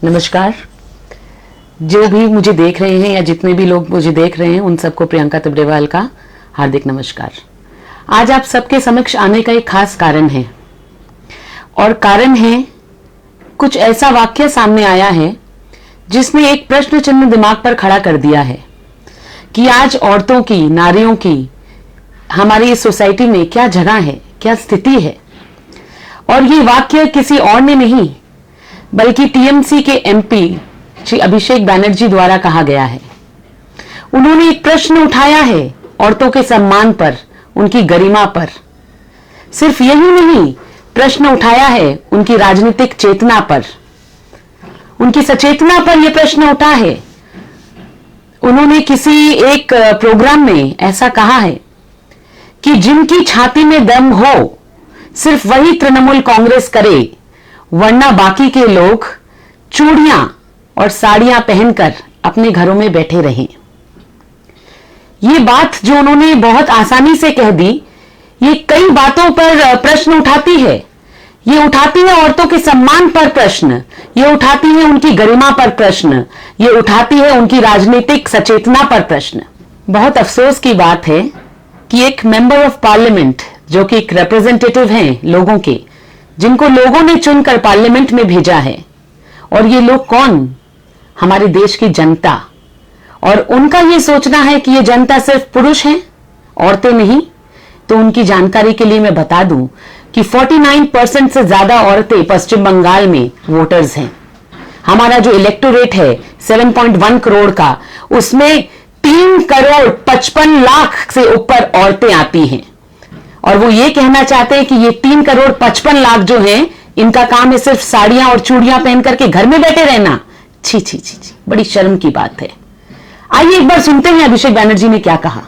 नमस्कार। जो भी मुझे देख रहे हैं या जितने भी लोग मुझे देख रहे हैं उन सबको प्रियंका तबरेवाल का हार्दिक नमस्कार। आज आप सबके समक्ष आने का एक खास कारण है और कारण है कुछ ऐसा वाक्य सामने आया है जिसने एक प्रश्न चिन्ह दिमाग पर खड़ा कर दिया है कि आज औरतों की, नारियों की हमारी इस सोसाइटी में क्या जगह है, क्या स्थिति है। और ये वाक्य किसी और ने नहीं बल्कि टीएमसी के एमपी श्री अभिषेक बैनर्जी द्वारा कहा गया है। उन्होंने एक प्रश्न उठाया है औरतों के सम्मान पर, उनकी गरिमा पर। सिर्फ यही नहीं, प्रश्न उठाया है उनकी राजनीतिक चेतना पर, उनकी सचेतना पर यह प्रश्न उठा है। उन्होंने किसी एक प्रोग्राम में ऐसा कहा है कि जिनकी छाती में दम हो सिर्फ वही तृणमूल कांग्रेस करे, वरना बाकी के लोग चूड़ियां और साड़ियां पहनकर अपने घरों में बैठे रहें। ये बात जो उन्होंने बहुत आसानी से कह दी, ये कई बातों पर प्रश्न उठाती है। ये उठाती है औरतों के सम्मान पर प्रश्न, ये उठाती है उनकी गरिमा पर प्रश्न, ये उठाती है उनकी राजनीतिक सचेतना पर प्रश्न। बहुत अफसोस की बात है कि एक मेंबर ऑफ पार्लियामेंट जो कि एक रिप्रेजेंटेटिव हैं लोगों के, जिनको लोगों ने चुनकर पार्लियामेंट में भेजा है, और ये लोग कौन? हमारे देश की जनता। और उनका ये सोचना है कि ये जनता सिर्फ पुरुष हैं, औरतें नहीं। तो उनकी जानकारी के लिए मैं बता दूं कि 49% से ज्यादा औरतें पश्चिम बंगाल में वोटर्स हैं। हमारा जो इलेक्टोरेट है 7.1 करोड़ का, उसमें 3 करोड़ 55 लाख से ऊपर औरतें आती हैं। और वो ये कहना चाहते हैं कि ये 3 करोड़ 55 लाख जो हैं, इनका काम है सिर्फ साड़ियां और चूड़ियां पहन करके घर में बैठे रहना। छी छी छी छी, बड़ी शर्म की बात है। आइए एक बार सुनते हैं अभिषेक बैनर्जी ने क्या कहा।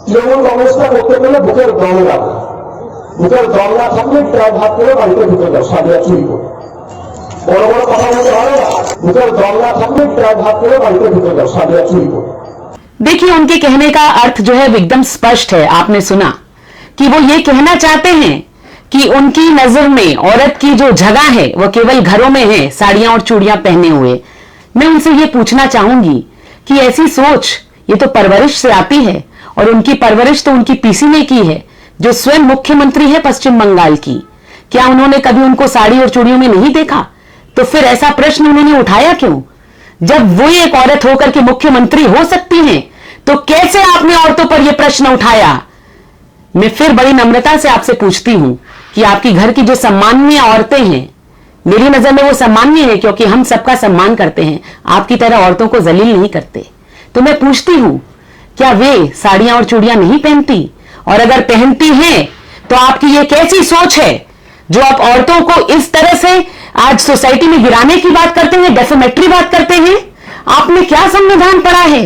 তৃণমূল কংগ্রেসটা করতে গেলে বুকের দম লাগে, বুকের দম না থাকলে প্রায় ভাগ করে বাড়িতে ঢুকে যাও সাদিয়া চুরি করে। বড় বড় কথা বলতে হয় না, বুকের দম না থাকলে প্রায় ভাগ করে বাড়িতে ঢুকে যাও সাদিয়া চুরি করে। देखिए उनके कहने का अर्थ जो है एकदम स्पष्ट है। आपने सुना कि वो ये कहना चाहते हैं कि उनकी नजर में औरत की जो जगह है वो केवल घरों में है, साड़ियां और चूड़ियां पहने हुए। मैं उनसे ये पूछना चाहूंगी कि ऐसी सोच ये तो परवरिश से आती है, और उनकी परवरिश तो उनकी पीसी ने की है जो स्वयं मुख्यमंत्री है पश्चिम बंगाल की। क्या उन्होंने कभी उनको साड़ी और चूड़ियों में नहीं देखा? तो फिर ऐसा प्रश्न उन्होंने उठाया क्यों? जब वो एक औरत होकर के मुख्यमंत्री हो सकती हैं, तो कैसे आपने औरतों पर यह प्रश्न उठाया? मैं फिर बड़ी नम्रता से आपसे पूछती हूं कि आपकी घर की जो सम्माननीय औरतें हैं, मेरी नजर में वो सम्माननीय है क्योंकि हम सबका सम्मान करते हैं, आपकी तरह औरतों को जलील नहीं करते। तो मैं पूछती हूं, क्या वे साड़ियां और चूड़ियां नहीं पहनती? और अगर पहनती हैं तो आपकी ये कैसी सोच है जो आप औरतों को इस तरह से आज सोसाइटी में गिराने की बात करते हैं, डेफेमेटरी बात करते हैं? आपने क्या संविधान पढ़ा है?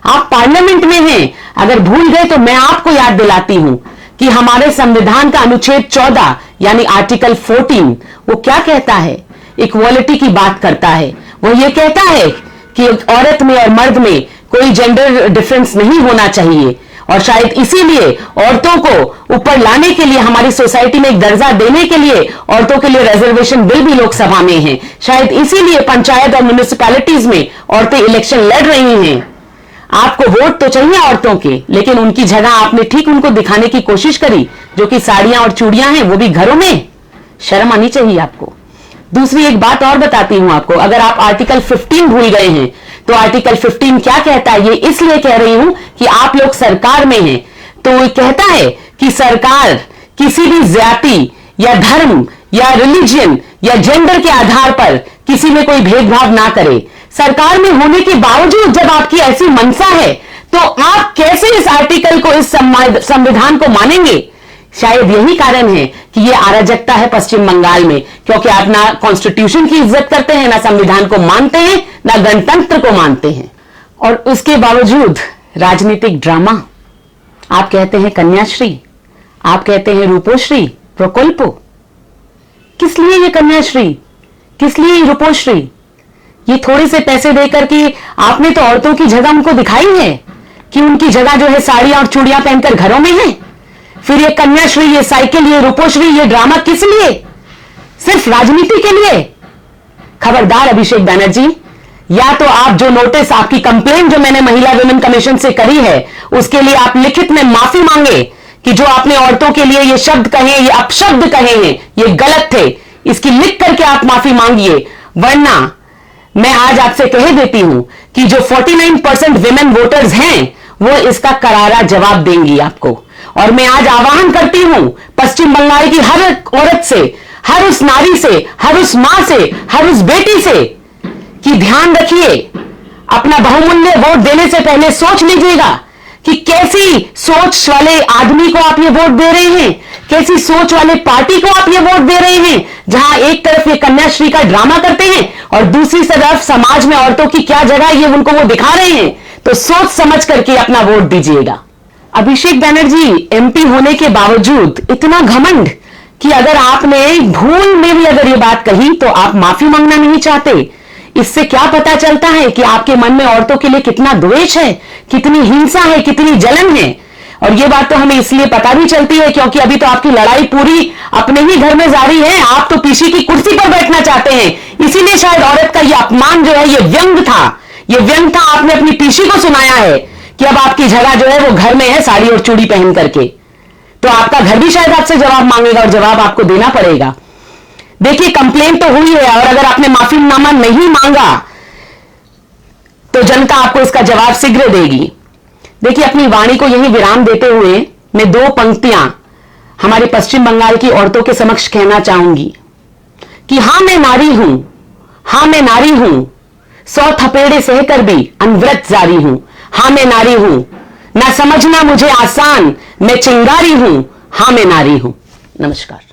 आप पार्लियामेंट में हैं। अगर भूल गए तो मैं आपको याद दिलाती हूं कि हमारे संविधान का अनुच्छेद 14 यानी आर्टिकल 14 वो क्या कहता है? इक्वालिटी की बात करता है। वो ये कहता है कि औरत में और मर्द में कोई जेंडर डिफरेंस नहीं होना चाहिए, और शायद इसीलिए औरतों को ऊपर लाने के लिए, हमारी सोसाइटी में एक दर्जा देने के लिए औरतों के लिए रिजर्वेशन बिल भी लोकसभा में है। शायद इसीलिए पंचायत और म्युनिसिपैलिटीज में औरतें इलेक्शन लड़ रही हैं। आपको वोट तो चाहिए औरतों के, लेकिन उनकी जगह आपने ठीक उनको दिखाने की कोशिश करी, जो कि साड़ियां और चूड़ियां हैं, वो भी घरों में। शर्म आनी चाहिए आपको। दूसरी एक बात और बताती हूं आपको, अगर आप आर्टिकल 15 भूल गए हैं तो आर्टिकल 15 क्या कहता है, ये इसलिए कह रही हूं कि आप लोग सरकार में हैं। तो ये कहता है कि सरकार किसी भी जाति या धर्म या रिलीजन या जेंडर के आधार पर किसी में कोई भेदभाव ना करे। सरकार में होने के बावजूद जब आपकी ऐसी मंशा है, तो आप कैसे इस आर्टिकल को, इस संविधान को मानेंगे? शायद यही कारण है कि ये अराजकता है पश्चिम बंगाल में, क्योंकि आप ना कॉन्स्टिट्यूशन की इज्जत करते हैं, ना संविधान को मानते हैं, ना गणतंत्र को मानते हैं, और उसके बावजूद राजनीतिक ड्रामा। आप कहते हैं कन्याश्री, आप कहते हैं रूपोश्री, प्रकल्पो। किस लिए ये कन्याश्री, किस लिए रूपोश्री? ये थोड़े से पैसे देकर के आपने तो औरतों की जगह उनको दिखाई है कि उनकी जगह जो है साड़ियां और चूड़ियां पहनकर घरों में है। फिर ये कन्याश्री, ये साइकिल, ये रूपोश्री, ये ड्रामा किस लिए? सिर्फ राजनीति के लिए? खबरदार अभिषेक बैनर्जी, या तो आप जो नोटिस, आपकी कंप्लेंट जो मैंने महिला विमेन कमीशन से करी है, उसके लिए आप लिखित में माफी मांगे कि जो आपने औरतों के लिए ये शब्द कहे, ये अपशब्द कहे हैं, ये गलत थे। इसकी लिख करके आप माफी मांगिए, वरना मैं आज आपसे कह देती हूं कि जो 49% विमेन वोटर्स हैं वो इसका करारा जवाब देंगी आपको। और मैं आज आह्वान करती हूं पश्चिम बंगाल की हर औरत से, हर उस नारी से, हर उस मां से, हर उस बेटी से कि ध्यान रखिए, अपना बहुमूल्य वोट देने से पहले सोच लीजिएगा कि कैसी सोच वाले आदमी को आप ये वोट दे रहे हैं, कैसी सोच वाले पार्टी को आप ये वोट दे रहे हैं, जहां एक तरफ ये कन्याश्री का ड्रामा करते हैं और दूसरी तरफ समाज में औरतों की क्या जगह है ये उनको वो दिखा रहे हैं। तो सोच समझ करके अपना वोट दीजिएगा। अभिषेक बैनर्जी, एमपी होने के बावजूद इतना घमंड कि अगर आपने भूल में भी अगर ये बात कही तो आप माफी मांगना नहीं चाहते। इससे क्या पता चलता है कि आपके मन में औरतों के लिए कितना द्वेष है, कितनी हिंसा है, कितनी जलन है। और ये बात तो हमें इसलिए पता भी चलती है क्योंकि अभी तो आपकी लड़ाई पूरी अपने ही घर में जारी है। आप तो पीसी की कुर्सी पर बैठना चाहते हैं, इसीलिए शायद औरत का ये अपमान जो है ये व्यंग था, ये व्यंग था आपने अपनी पीसी को सुनाया है कि अब आपकी जगह जो है वो घर में है, साड़ी और चूड़ी पहन करके। तो आपका घर भी शायद आपसे जवाब मांगेगा और जवाब आपको देना पड़ेगा। देखिए, कंप्लेंट तो हुई है और अगर आपने माफीनामा नहीं मांगा तो जनता आपको इसका जवाब शीघ्र देगी। देखिए, अपनी वाणी को यही विराम देते हुए मैं 2 पंक्तियां हमारे पश्चिम बंगाल की औरतों के समक्ष कहना चाहूंगी कि हां मैं नारी हूं, हां मैं नारी हूं, 100 थपेड़े सहकर भी अनवरत जारी हूं। हां मैं नारी हूं, ना समझना मुझे आसान, मैं चिंगारी हूं, हां मैं नारी हूं। नमस्कार।